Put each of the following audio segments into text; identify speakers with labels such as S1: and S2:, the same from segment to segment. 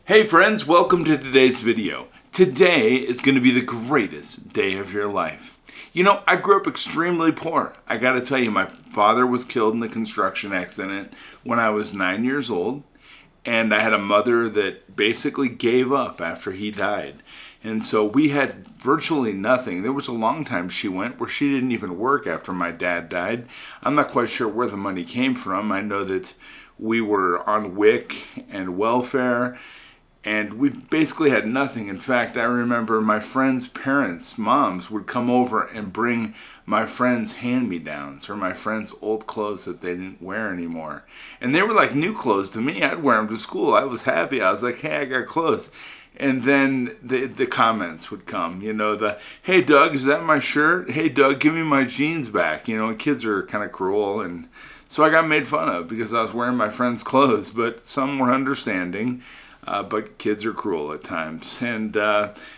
S1: Hey friends, welcome to today's video. Today is going to be the greatest day of your life. You know, I grew up extremely poor. I got to tell you, my father was killed in a construction accident when I was 9 years old, and I had a mother that basically gave up after he died. And so we had virtually nothing. There was a long time she went where she didn't even work after my dad died. I'm not quite sure where the money came from. I know that we were on WIC and welfare, and we basically had nothing. In fact, I remember my friends' parents' moms would come over and bring my friends' hand-me-downs or my friends' old clothes that they didn't wear anymore. And they were like new clothes to me. I'd wear them to school. I was happy. I was like, hey, I got clothes. And then the comments would come, hey, Doug, is that my shirt? Hey, Doug, give me my jeans back. And kids are kind of cruel. And so I got made fun of because I was wearing my friends' clothes, but some were understanding. But kids are cruel at times. And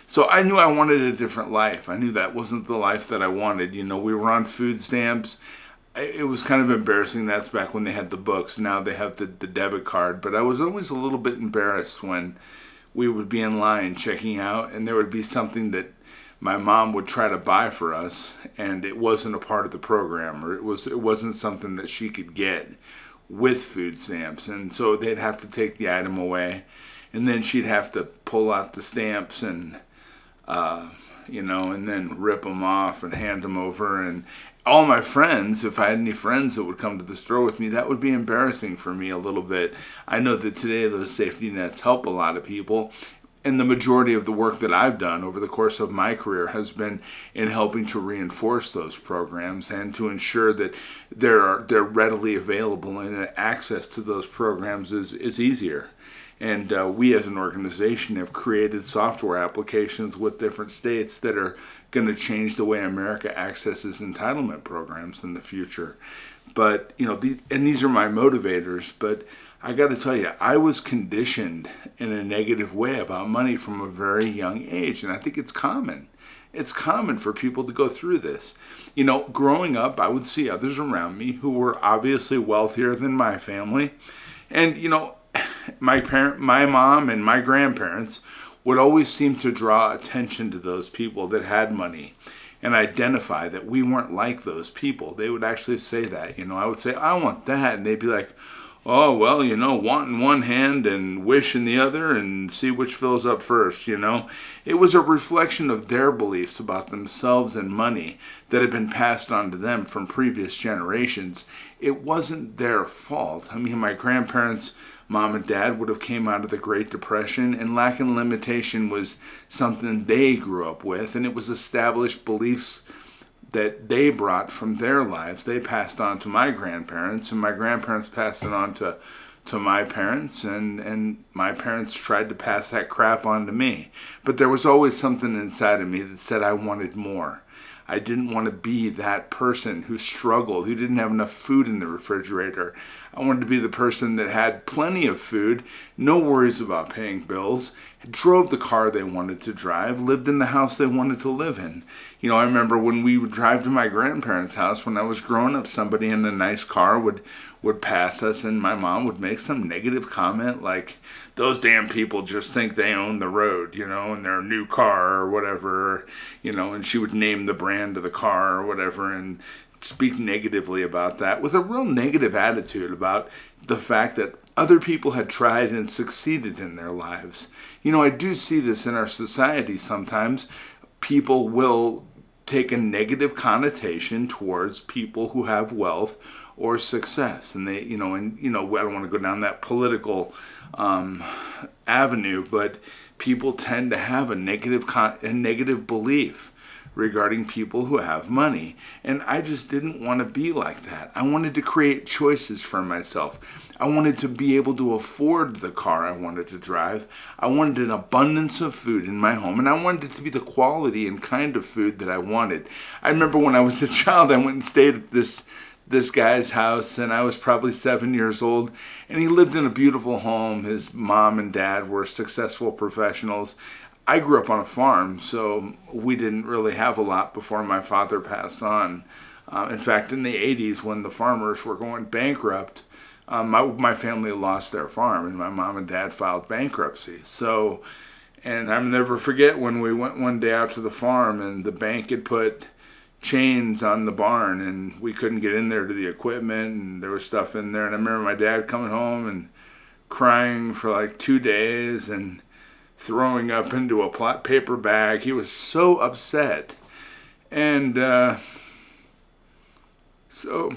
S1: so I knew I wanted a different life. I knew that wasn't the life that I wanted. We were on food stamps. It was kind of embarrassing. That's back when they had the books. Now they have the debit card. But I was always a little bit embarrassed when we would be in line checking out, and there would be something that my mom would try to buy for us, and it wasn't a part of the program, or it wasn't something that she could get with food stamps. And so they'd have to take the item away. And then she'd have to pull out the stamps and, and then rip them off and hand them over. And all my friends, if I had any friends that would come to the store with me, that would be embarrassing for me a little bit. I know that today those safety nets help a lot of people. And the majority of the work that I've done over the course of my career has been in helping to reinforce those programs and to ensure that they're readily available and access to those programs is easier. And we as an organization have created software applications with different states that are going to change the way America accesses entitlement programs in the future. But, and these are my motivators, but I got to tell you, I was conditioned in a negative way about money from a very young age. And I think it's common. It's common for people to go through this. Growing up, I would see others around me who were obviously wealthier than my family. And, my mom and my grandparents would always seem to draw attention to those people that had money and identify that we weren't like those people. They would actually say that. I would say, I want that. And they'd be like, oh, well, want in one hand and wish in the other and see which fills up first, It was a reflection of their beliefs about themselves and money that had been passed on to them from previous generations. It wasn't their fault. I mean, my grandparents, mom and dad, would have came out of the Great Depression, and lack and limitation was something they grew up with, and it was established beliefs that they brought from their lives. They passed on to my grandparents, and my grandparents passed it on to my parents, and my parents tried to pass that crap on to me. But there was always something inside of me that said I wanted more. I didn't want to be that person who struggled, who didn't have enough food in the refrigerator. I wanted to be the person that had plenty of food, no worries about paying bills, drove the car they wanted to drive, lived in the house they wanted to live in. I remember when we would drive to my grandparents' house when I was growing up, somebody in a nice car would pass us, and my mom would make some negative comment like, those damn people just think they own the road, in their new car or whatever, and she would name the brand of the car or whatever and speak negatively about that with a real negative attitude about the fact that other people had tried and succeeded in their lives. I do see this in our society sometimes. People will take a negative connotation towards people who have wealth or success. And they, I don't want to go down that political avenue, but people tend to have a negative belief regarding people who have money. And I just didn't want to be like that. I wanted to create choices for myself. I wanted to be able to afford the car I wanted to drive. I wanted an abundance of food in my home, and I wanted it to be the quality and kind of food that I wanted. I remember when I was a child, I went and stayed at this guy's house, and I was probably 7 years old, and he lived in a beautiful home. His mom and dad were successful professionals. I grew up on a farm, so we didn't really have a lot before my father passed on. In fact, in the 80s, when the farmers were going bankrupt, my family lost their farm, and my mom and dad filed bankruptcy. So, and I'll never forget when we went one day out to the farm, and the bank had put chains on the barn, and we couldn't get in there to the equipment, and there was stuff in there. And I remember my dad coming home and crying for like 2 days and throwing up into a paper bag. He was so upset. And so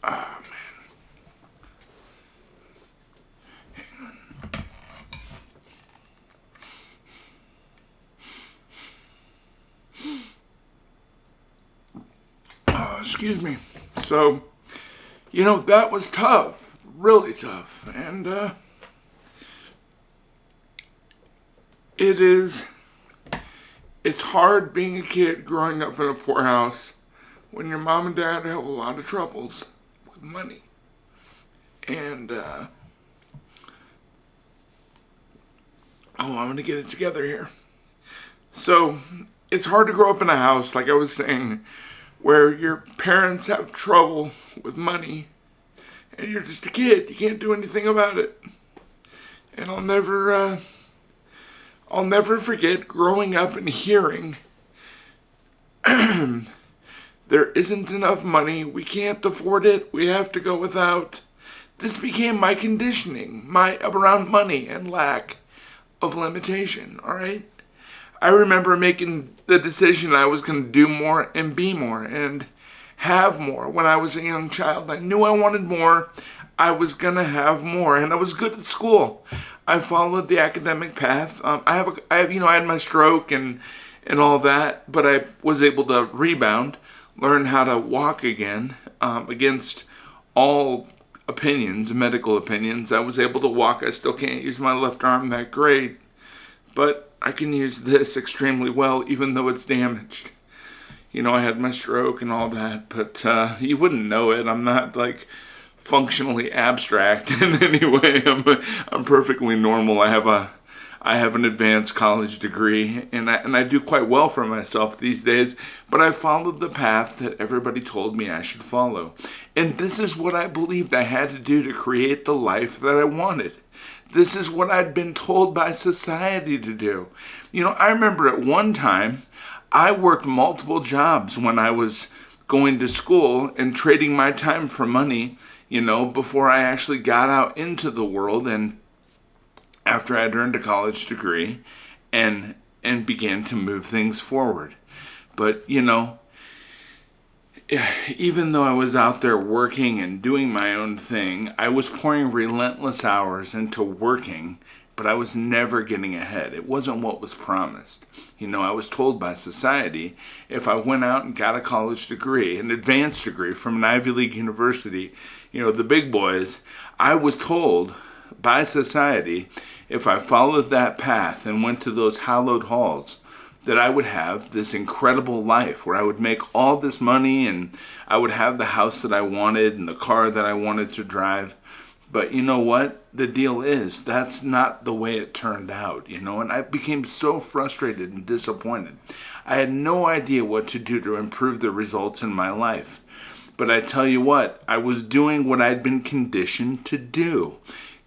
S1: oh man, excuse me. So, that was tough, really tough. And it's hard being a kid growing up in a poor house when your mom and dad have a lot of troubles with money. And, I'm going to get it together here. So, it's hard to grow up in a house, like I was saying, where your parents have trouble with money, and you're just a kid. You can't do anything about it. And I'll never forget growing up and hearing, there isn't enough money, we can't afford it, we have to go without. This became my conditioning, around money and lack of limitation, alright? I remember making the decision I was going to do more and be more and have more when I was a young child. I knew I wanted more. I was going to have more, and I was good at school. I followed the academic path. I had my stroke and all that, but I was able to rebound, learn how to walk again, against all opinions, medical opinions. I was able to walk. I still can't use my left arm that great, but I can use this extremely well, even though it's damaged. I had my stroke and all that, but you wouldn't know it. I'm not like functionally abstract in any way. I'm perfectly normal. I have an advanced college degree, and I do quite well for myself these days, but I followed the path that everybody told me I should follow. And this is what I believed I had to do to create the life that I wanted. This is what I'd been told by society to do. I remember at one time, I worked multiple jobs when I was going to school and trading my time for money, before I actually got out into the world and after I'd earned a college degree and began to move things forward. But, even though I was out there working and doing my own thing, I was pouring relentless hours into working, but I was never getting ahead. It wasn't what was promised. I was told by society if I went out and got a college degree, an advanced degree from an Ivy League university, the big boys, I was told by society if I followed that path and went to those hallowed halls, that I would have this incredible life where I would make all this money and I would have the house that I wanted and the car that I wanted to drive. But you know what? The deal is, that's not the way it turned out, and I became so frustrated and disappointed. I had no idea what to do to improve the results in my life. But I tell you what, I was doing what I'd been conditioned to do.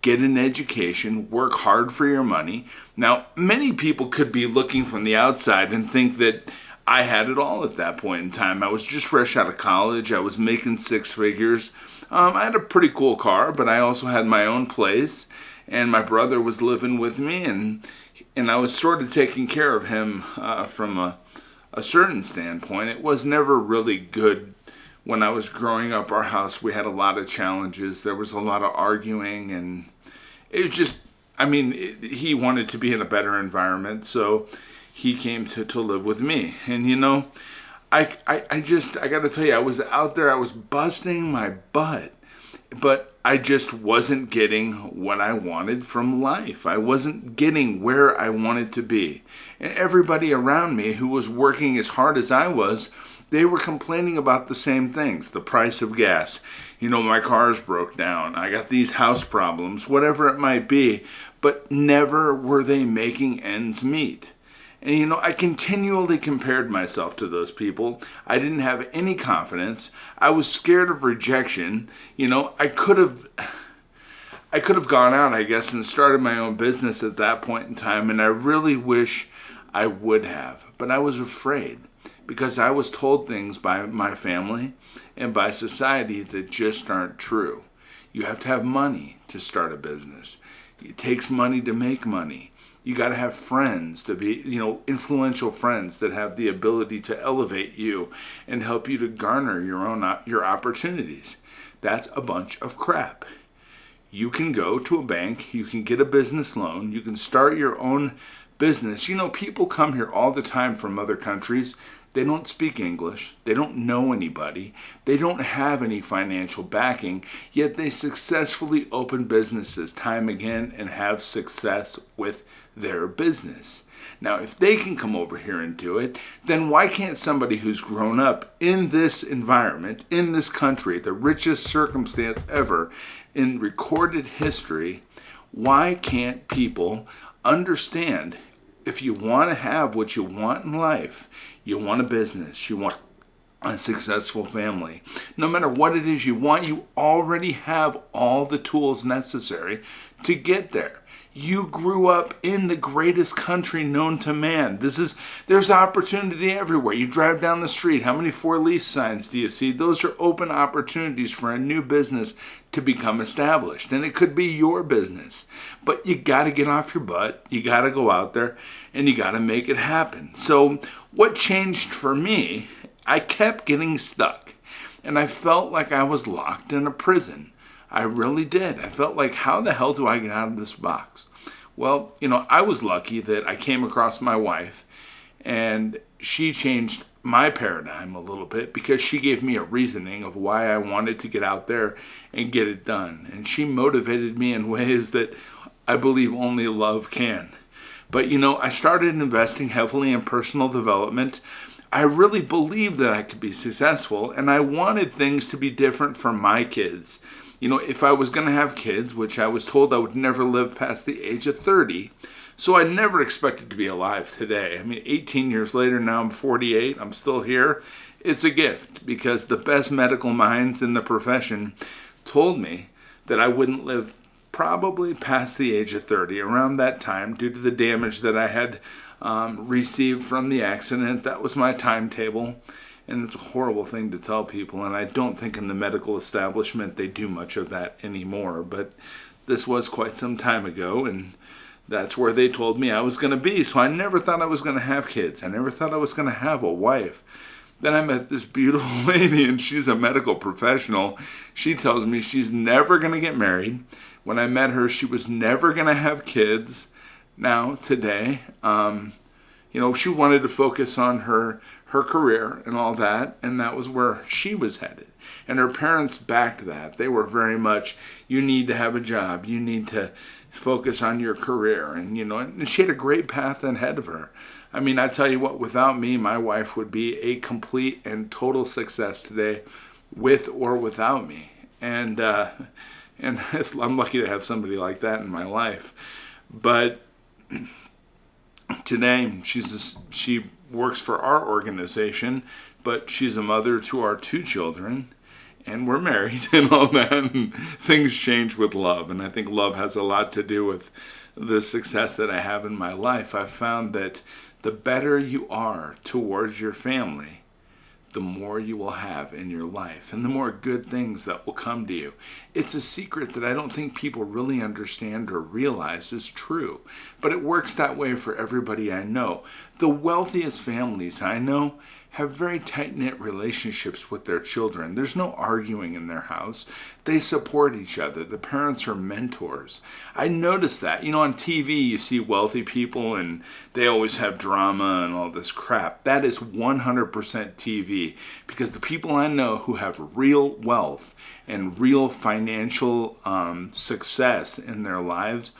S1: Get an education, work hard for your money. Now, many people could be looking from the outside and think that I had it all at that point in time. I was just fresh out of college. I was making six figures. I had a pretty cool car, but I also had my own place, and my brother was living with me, and I was sort of taking care of him from a certain standpoint. It was never really good. When I was growing up, our house, we had a lot of challenges. There was a lot of arguing, and it was just, he wanted to be in a better environment, so he came to live with me. And I got to tell you, I was out there, I was busting my butt, but I just wasn't getting what I wanted from life. I wasn't getting where I wanted to be. And everybody around me who was working as hard as I was, they were complaining about the same things. The price of gas. My car's broke down. I got these house problems, whatever it might be. But never were they making ends meet. And I continually compared myself to those people. I didn't have any confidence. I was scared of rejection. I could have gone out, I guess, and started my own business at that point in time, and I really wish I would have. But I was afraid because I was told things by my family and by society that just aren't true. You have to have money to start a business. It takes money to make money. You got to have friends to be, influential friends that have the ability to elevate you and help you to garner your opportunities. That's a bunch of crap. You can go to a bank, you can get a business loan, you can start your own business. People come here all the time from other countries. They don't speak English. They don't know anybody. They don't have any financial backing, yet they successfully open businesses time again and have success with their business. Now, if they can come over here and do it, then why can't somebody who's grown up in this environment, in this country, the richest circumstance ever in recorded history, why can't people understand if you want to have what you want in life, you want a business, you want a successful family, no matter what it is you want, you already have all the tools necessary to get there. You grew up in the greatest country known to man. There's opportunity everywhere. You drive down the street, how many for lease signs do you see? Those are open opportunities for a new business to become established. And it could be your business. But you got to get off your butt. You got to go out there and you got to make it happen. So what changed for me, I kept getting stuck. And I felt like I was locked in a prison. I really did. I felt like, how the hell do I get out of this box? Well, I was lucky that I came across my wife and she changed my paradigm a little bit because she gave me a reasoning of why I wanted to get out there and get it done. And she motivated me in ways that I believe only love can. But, I started investing heavily in personal development. I really believed that I could be successful, and I wanted things to be different for my kids. If I was going to have kids, which I was told I would never live past the age of 30, so I never expected to be alive today. 18 years later, now I'm 48, I'm still here. It's a gift because the best medical minds in the profession told me that I wouldn't live probably past the age of 30. Around that time, due to the damage that I had received from the accident, that was my timetable. And it's a horrible thing to tell people, and I don't think in the medical establishment they do much of that anymore. But this was quite some time ago, and that's where they told me I was going to be. So I never thought I was going to have kids. I never thought I was going to have a wife. Then I met this beautiful lady, and she's a medical professional. She tells me she's never going to get married. When I met her, she was never going to have kids. Now, today, she wanted to focus on her career and all that, and that was where she was headed. And her parents backed that. They were very much, you need to have a job, you need to focus on your career, and she had a great path ahead of her. I tell you what, without me, my wife would be a complete and total success today, with or without me. And I'm lucky to have somebody like that in my life. But today, she works for our organization, but she's a mother to our 2 children, and we're married and all that, and things change with love, and I think love has a lot to do with the success that I have in my life. I've found that the better you are towards your family, the more you will have in your life and the more good things that will come to you. It's a secret that I don't think people really understand or realize is true, but it works that way for everybody I know. The wealthiest families I know have very tight-knit relationships with their children. There's no arguing in their house. They support each other. The parents are mentors. I noticed that. On TV you see wealthy people and they always have drama and all this crap. That is 100% TV, because the people I know who have real wealth and real financial success in their lives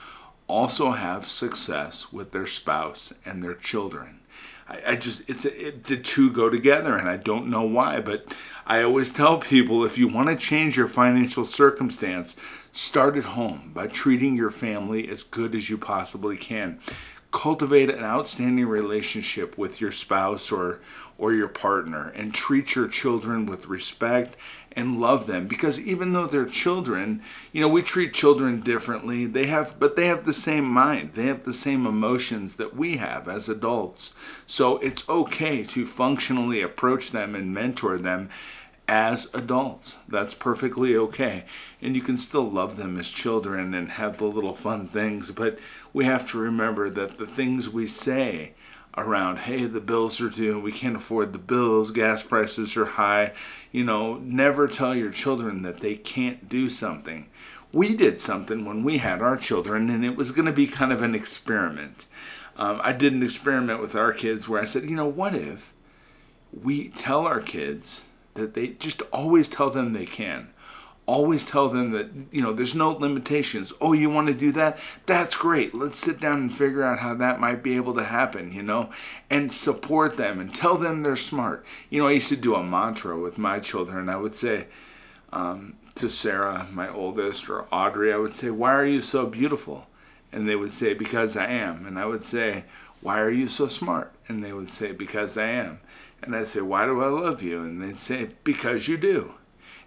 S1: also have success with their spouse and their children. The two go together, and I don't know why, but I always tell people, if you want to change your financial circumstance, start at home by treating your family as good as you possibly can. cultivate an outstanding relationship with your spouse or your partner, and treat your children with respect and love them. Because even though they're children, we treat children differently. But they have the same mind. They have the same emotions that we have as adults. So it's okay to functionally approach them and mentor them as adults. That's perfectly okay. And you can still love them as children and have the little fun things. But we have to remember that the things we say around, hey, the bills are due, we can't afford the bills, gas prices are high, never tell your children that they can't do something. We did something when we had our children, and it was going to be kind of an experiment. I did an experiment with our kids where I said, what if we tell our kids that they just always tell them they can. Always tell them that, there's no limitations. Oh, you want to do that? That's great. Let's sit down and figure out how that might be able to happen, and support them and tell them they're smart. I used to do a mantra with my children. I would say to Sarah, my oldest, or Audrey, I would say, why are you so beautiful? And they would say, because I am. And I would say, why are you so smart? And they would say, because I am. And I'd say, why do I love you? And they'd say, because you do.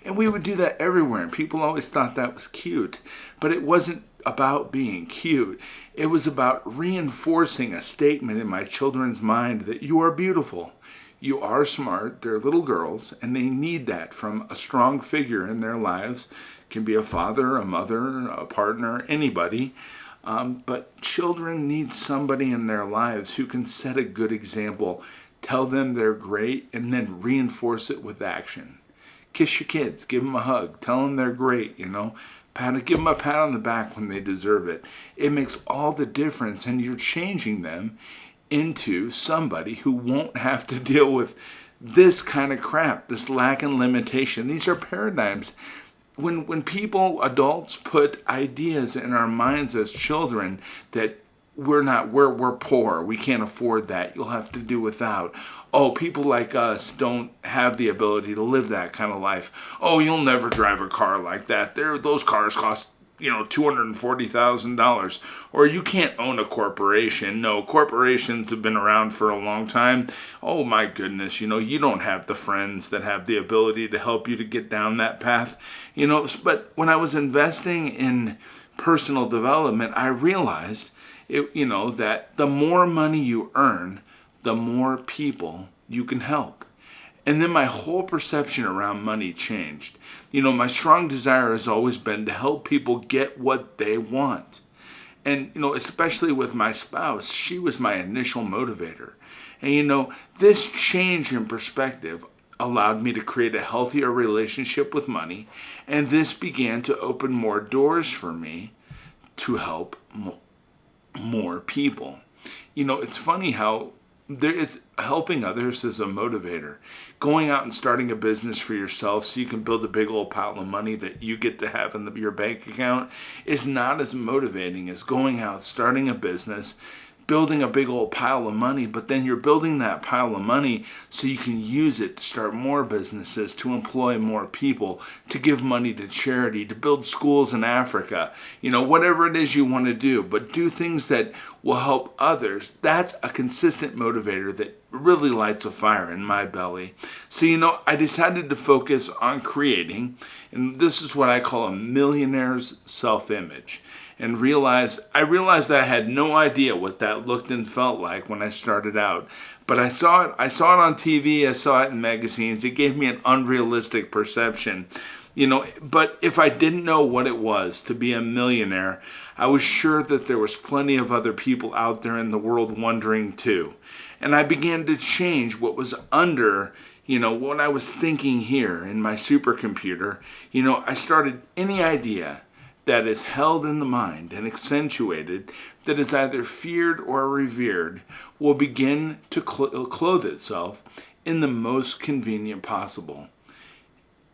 S1: And we would do that everywhere, and people always thought that was cute. But it wasn't about being cute. It was about reinforcing a statement in my children's mind that you are beautiful. You are smart. They're little girls, and they need that from a strong figure in their lives. It can be a father, a mother, a partner, anybody. But children need somebody in their lives who can set a good example, tell them they're great, and then reinforce it with action. Kiss your kids, give them a hug, tell them they're great, give them a pat on the back when they deserve it. It makes all the difference, and you're changing them into somebody who won't have to deal with this kind of crap, this lack and limitation. These are paradigms. When people, adults, put ideas in our minds as children that we're poor, we can't afford that, you'll have to do without. Oh, people like us don't have the ability to live that kind of life. Oh, you'll never drive a car like that. Those cars cost, $240,000. Or you can't own a corporation. No, corporations have been around for a long time. Oh my goodness, you don't have the friends that have the ability to help you to get down that path. But when I was investing in personal development, I realized that the more money you earn, the more people you can help. And then my whole perception around money changed. My strong desire has always been to help people get what they want. And, especially with my spouse, she was my initial motivator. And, this change in perspective allowed me to create a healthier relationship with money. And this began to open more doors for me to help more people. It's funny how it's helping others as a motivator. Going out and starting a business for yourself so you can build a big old pile of money that you get to have in your bank account is not as motivating as going out, starting a business, building a big old pile of money, but then you're building that pile of money so you can use it to start more businesses, to employ more people, to give money to charity, to build schools in Africa, whatever it is you want to do, but do things that will help others. That's a consistent motivator that really lights a fire in my belly. So, I decided to focus on creating, and this is what I call a millionaire's self-image. And I realized that I had no idea what that looked and felt like when I started out. But I saw it on TV, I saw it in magazines. It gave me an unrealistic perception. But if I didn't know what it was to be a millionaire, I was sure that there was plenty of other people out there in the world wondering too. And I began to change what was under what I was thinking here in my supercomputer. I started any idea that is held in the mind and accentuated, that is either feared or revered, will begin to clothe itself in the most convenient possible.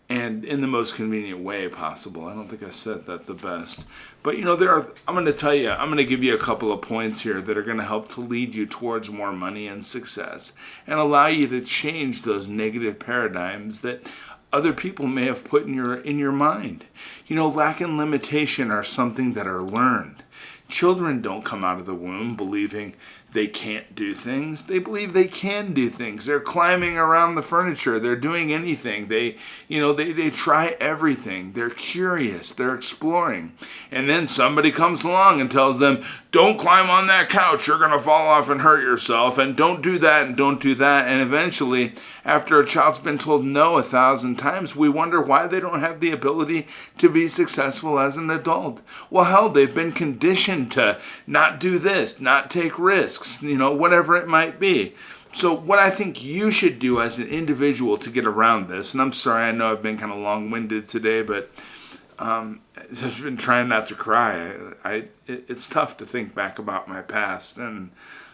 S1: And in the most convenient way possible. I don't think I said that the best. But I'm going to give you a couple of points here that are going to help to lead you towards more money and success and allow you to change those negative paradigms that other people may have put in your mind. Lack and limitation are something that are learned. Children don't come out of the womb believing they can't do things. They believe they can do things. They're climbing around the furniture. They're doing anything. They try everything. They're curious. They're exploring. And then somebody comes along and tells them, don't climb on that couch. You're going to fall off and hurt yourself. And don't do that and don't do that. And eventually, after a child's been told no 1,000 times, we wonder why they don't have the ability to be successful as an adult. Well, hell, they've been conditioned to not do this, not take risks, whatever it might be. So what I think you should do as an individual to get around this, and I'm sorry, I know I've been kind of long-winded today, but I've been trying not to cry. It's tough to think back about my past and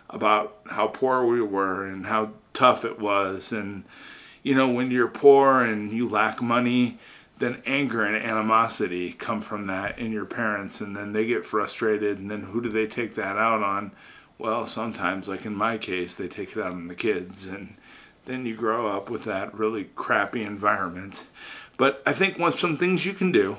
S1: about how poor we were and how tough it was. And, when you're poor and you lack money, then anger and animosity come from that in your parents, and then they get frustrated, and then who do they take that out on? Well, sometimes, like in my case, they take it out on the kids, and then you grow up with that really crappy environment. But I think some things you can do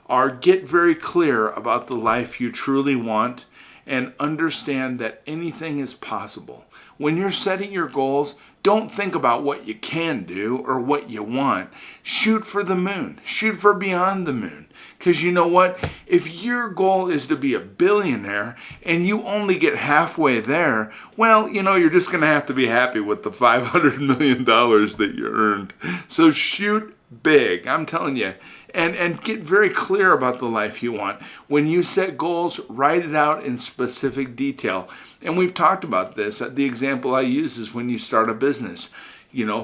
S1: are get very clear about the life you truly want and understand that anything is possible. When you're setting your goals, don't think about what you can do or what you want. Shoot for the moon. Shoot for beyond the moon. Because you know what? If your goal is to be a billionaire and you only get halfway there, well, you're just going to have to be happy with the $500 million that you earned. So shoot big, I'm telling you. And get very clear about the life you want. When you set goals, write it out in specific detail. And we've talked about this. The example I use is when you start a business.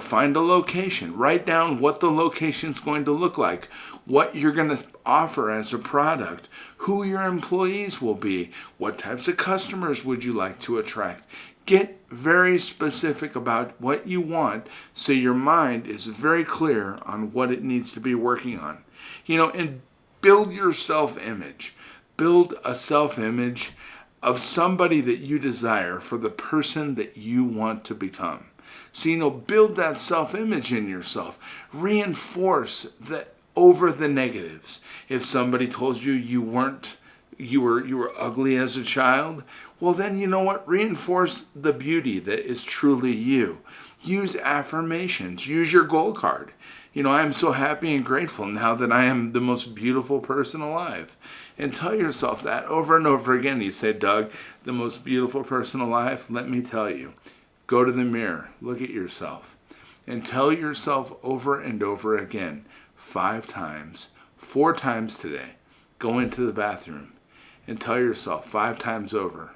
S1: Find a location. Write down what the location's going to look like, what you're going to offer as a product, who your employees will be, what types of customers would you like to attract. Get very specific about what you want so your mind is very clear on what it needs to be working on. And build your self-image. Build a self-image of somebody that you desire for the person that you want to become. So, build that self-image in yourself. Reinforce that over the negatives. If somebody told you you were ugly as a child, well then, you know what? Reinforce the beauty that is truly you. Use affirmations. Use your goal card. I am so happy and grateful now that I am the most beautiful person alive. And tell yourself that over and over again. You say, Doug, the most beautiful person alive? Let me tell you. Go to the mirror. Look at yourself. And tell yourself over and over again, 5 times, 4 times today. Go into the bathroom and tell yourself 5 times over,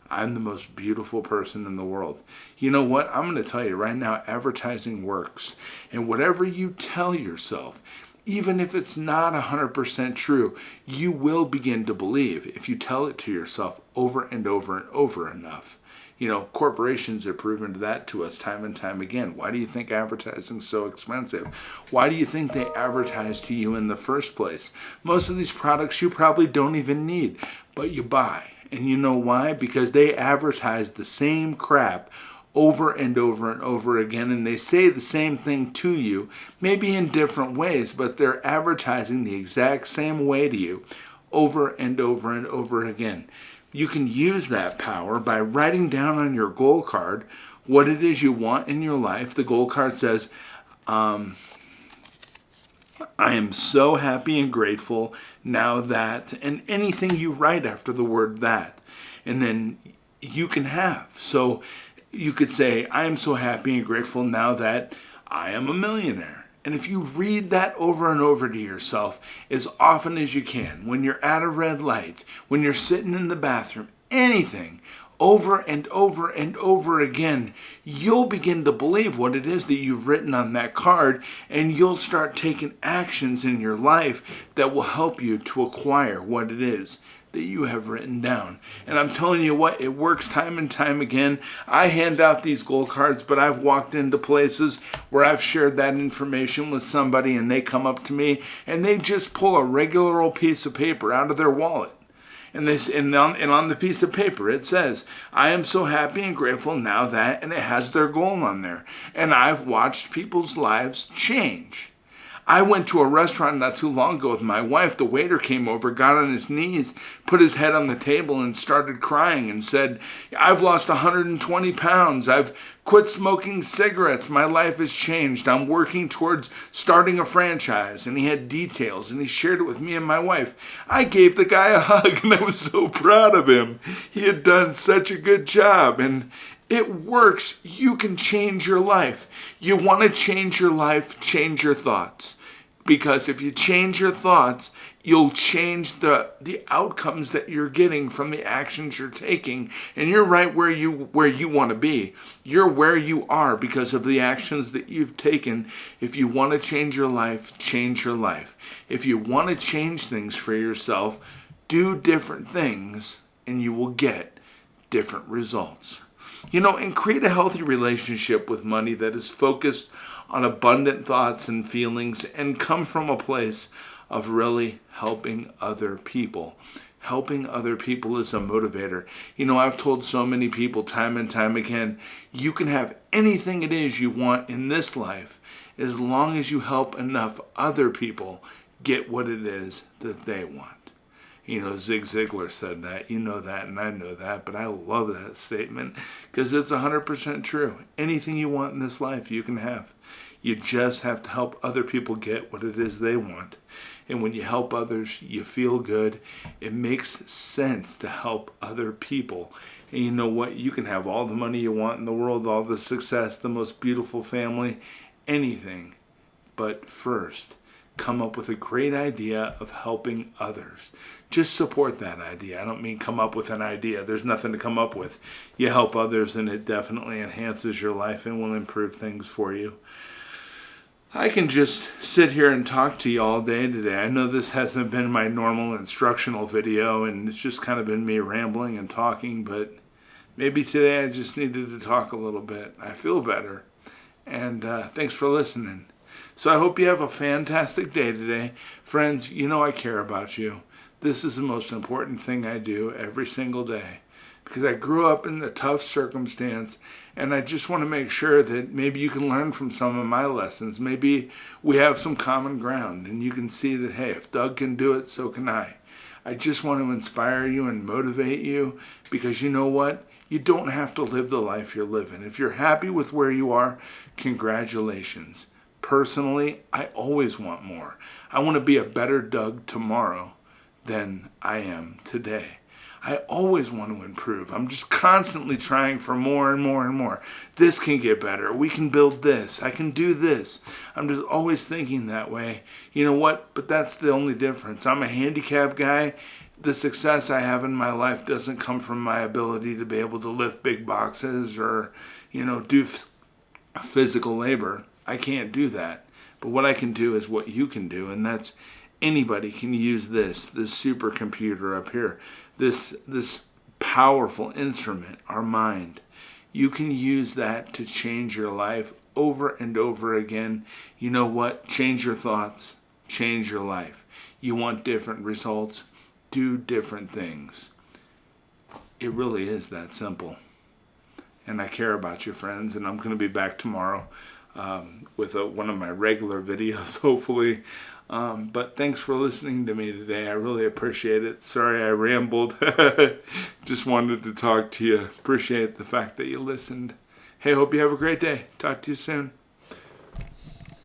S1: I'm the most beautiful person in the world. You know what? I'm going to tell you right now, advertising works. And whatever you tell yourself, even if it's not 100% true, you will begin to believe if you tell it to yourself over and over and over enough. Corporations have proven that to us time and time again. Why do you think advertising is so expensive? Why do you think they advertise to you in the first place? Most of these products you probably don't even need, but you buy. And you know why? Because they advertise the same crap over and over and over again, and they say the same thing to you, maybe in different ways, but they're advertising the exact same way to you over and over and over again. You can use that power by writing down on your goal card what it is you want in your life. The goal card says, I am so happy and grateful now that, and anything you write after the word that, and then you can have. So you could say, I am so happy and grateful now that I am a millionaire. And if you read that over and over to yourself as often as you can, when you're at a red light, when you're sitting in the bathroom, anything, over and over and over again, you'll begin to believe what it is that you've written on that card, and you'll start taking actions in your life that will help you to acquire what it is that you have written down. And I'm telling you what, it works time and time again. I hand out these goal cards, but I've walked into places where I've shared that information with somebody and they come up to me and they just pull a regular old piece of paper out of their wallet. And on the piece of paper it says, I am so happy and grateful now that, and it has their goal on there. And I've watched people's lives change. I went to a restaurant not too long ago with my wife. The waiter came over, got on his knees, put his head on the table and started crying and said, I've lost 120 pounds. I've quit smoking cigarettes. My life has changed. I'm working towards starting a franchise. And he had details and he shared it with me and my wife. I gave the guy a hug and I was so proud of him. He had done such a good job. And it works. You can change your life. You want to change your life, change your thoughts. Because if you change your thoughts, you'll change the outcomes that you're getting from the actions you're taking. And you're right where you want to be. You're where you are because of the actions that you've taken. If you want to change your life, change your life. If you want to change things for yourself, do different things and you will get different results. And create a healthy relationship with money that is focused on abundant thoughts and feelings and come from a place of really helping other people. Helping other people is a motivator. I've told so many people time and time again, you can have anything it is you want in this life as long as you help enough other people get what it is that they want. Zig Ziglar said that. You know that, and I know that, but I love that statement because it's 100% true. Anything you want in this life, you can have. You just have to help other people get what it is they want. And when you help others, you feel good. It makes sense to help other people. And you know what? You can have all the money you want in the world, all the success, the most beautiful family, anything. But first, come up with a great idea of helping others. Just support that idea. I don't mean come up with an idea. There's nothing to come up with. You help others and it definitely enhances your life and will improve things for you. I can just sit here and talk to you all day today. I know this hasn't been my normal instructional video and it's just kind of been me rambling and talking, but maybe today I just needed to talk a little bit. I feel better. And thanks for listening. So I hope you have a fantastic day today. Friends, I care about you. This is the most important thing I do every single day because I grew up in a tough circumstance and I just want to make sure that maybe you can learn from some of my lessons. Maybe we have some common ground and you can see that, hey, if Doug can do it, so can I. I just want to inspire you and motivate you because you know what? You don't have to live the life you're living. If you're happy with where you are, congratulations. Personally, I always want more. I want to be a better Doug tomorrow than I am today. I always want to improve. I'm just constantly trying for more and more and more. This can get better. We can build this. I can do this. I'm just always thinking that way. You know what? But that's the only difference. I'm a handicapped guy. The success I have in my life doesn't come from my ability to be able to lift big boxes or, do physical labor. I can't do that. But what I can do is what you can do, and that's anybody can use this supercomputer up here, this powerful instrument, our mind. You can use that to change your life over and over again. You know what? Change your thoughts, change your life. You want different results, do different things. It really is that simple. And I care about you, friends, and I'm going to be back tomorrow with one of my regular videos, hopefully. But thanks for listening to me today. I really appreciate it. Sorry I rambled. Just wanted to talk to you. Appreciate the fact that you listened. Hey, hope you have a great day. Talk to you soon.